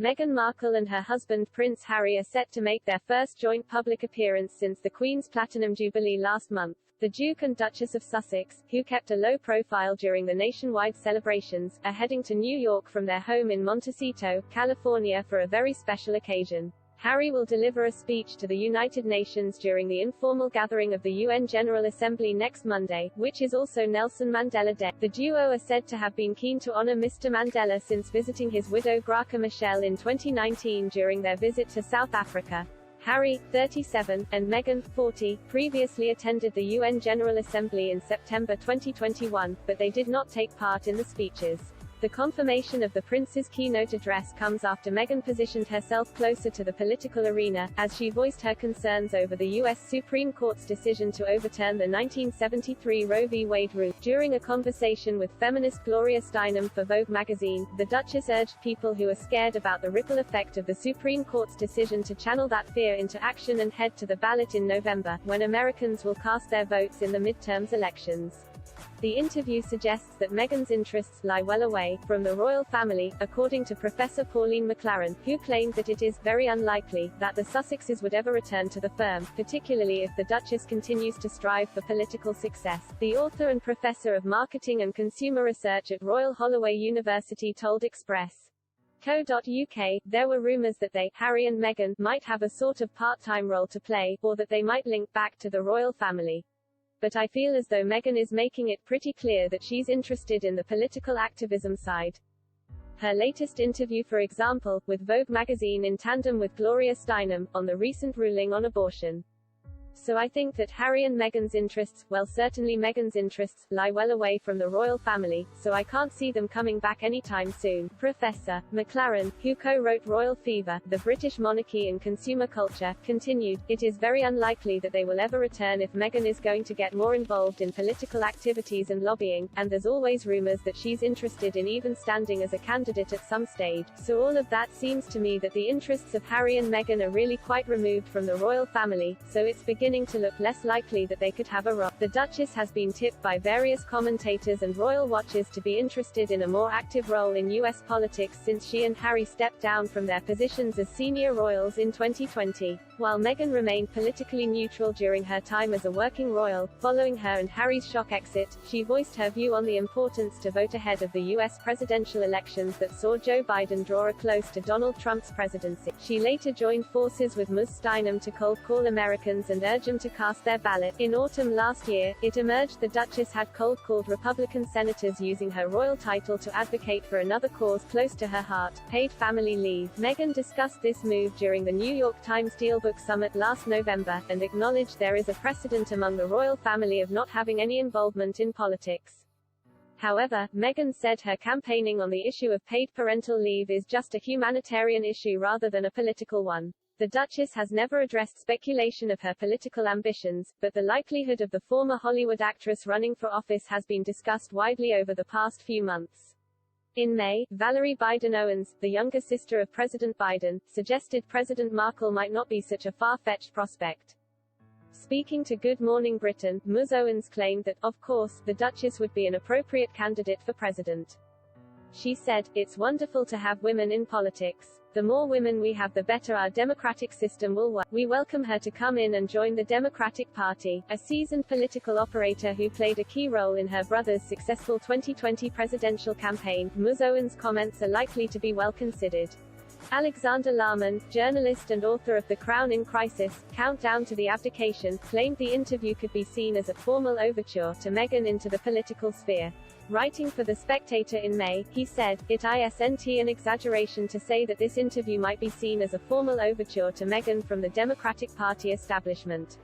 Meghan Markle and her husband Prince Harry are set to make their first joint public appearance since the Queen's Platinum Jubilee last month. The Duke and Duchess of Sussex, who kept a low profile during the nationwide celebrations, are heading to New York from their home in Montecito, California for a very special occasion. Harry will deliver a speech to the United Nations during the informal gathering of the UN General Assembly next Monday, which is also Nelson Mandela Day. The duo are said to have been keen to honor Mr. Mandela since visiting his widow Graca Machel in 2019 during their visit to South Africa. Harry, 37, and Meghan, 40, previously attended the UN General Assembly in September 2021, but they did not take part in the speeches. The confirmation of the prince's keynote address comes after Meghan positioned herself closer to the political arena, as she voiced her concerns over the U.S. Supreme Court's decision to overturn the 1973 Roe v. Wade ruling. During a conversation with feminist Gloria Steinem for Vogue magazine, the Duchess urged people who are scared about the ripple effect of the Supreme Court's decision to channel that fear into action and head to the ballot in November, when Americans will cast their votes in the midterms elections. The interview suggests that Meghan's interests lie well away from the royal family, according to Professor Pauline McLaren, who claimed that it is very unlikely that the Sussexes would ever return to the firm, particularly if the Duchess continues to strive for political success. The author and professor of marketing and consumer research at Royal Holloway University told Express.co.uk, there were rumors that they, Harry and Meghan, might have a sort of part-time role to play, or that they might link back to the royal family. But I feel as though Meghan is making it pretty clear that she's interested in the political activism side. Her latest interview, for example, with Vogue magazine in tandem with Gloria Steinem, on the recent ruling on abortion. So I think that Harry and Meghan's interests, well, certainly Meghan's interests, lie well away from the royal family, so I can't see them coming back anytime soon. Professor McLaren, who co-wrote Royal Fever, The British Monarchy and Consumer Culture, continued, it is very unlikely that they will ever return if Meghan is going to get more involved in political activities and lobbying, and there's always rumors that she's interested in even standing as a candidate at some stage, so all of that seems to me that the interests of Harry and Meghan are really quite removed from the royal family, so it's beginning to look less likely that they could have a role. The Duchess has been tipped by various commentators and royal watchers to be interested in a more active role in U.S. politics since she and Harry stepped down from their positions as senior royals in 2020. While Meghan remained politically neutral during her time as a working royal, following her and Harry's shock exit, she voiced her view on the importance to vote ahead of the U.S. presidential elections that saw Joe Biden draw a close to Donald Trump's presidency. She later joined forces with Ms. Steinem to cold call Americans and urge them to cast their ballot. In autumn last year, it emerged the Duchess had cold called Republican senators using her royal title to advocate for another cause close to her heart, paid family leave. Meghan discussed this move during the New York Times Steelbook Summit last November, and acknowledged there is a precedent among the royal family of not having any involvement in politics. However, Meghan said her campaigning on the issue of paid parental leave is just a humanitarian issue rather than a political one. The Duchess has never addressed speculation of her political ambitions, but the likelihood of the former Hollywood actress running for office has been discussed widely over the past few months. In May, Valerie Biden Owens, the younger sister of President Biden, suggested President Markle might not be such a far-fetched prospect. Speaking to Good Morning Britain, Ms. Owens claimed that, of course, the Duchess would be an appropriate candidate for president. She said, it's wonderful to have women in politics. The more women we have, the better our democratic system will work. We welcome her to come in and join the Democratic Party. A seasoned political operator who played a key role in her brother's successful 2020 presidential campaign, Ms. Owens' comments are likely to be well considered. Alexander Lahman, journalist and author of The Crown in Crisis, Countdown to the Abdication, claimed the interview could be seen as a formal overture to Meghan into the political sphere. Writing for The Spectator in May, he said, it isn't an exaggeration to say that this interview might be seen as a formal overture to Meghan from the Democratic Party establishment.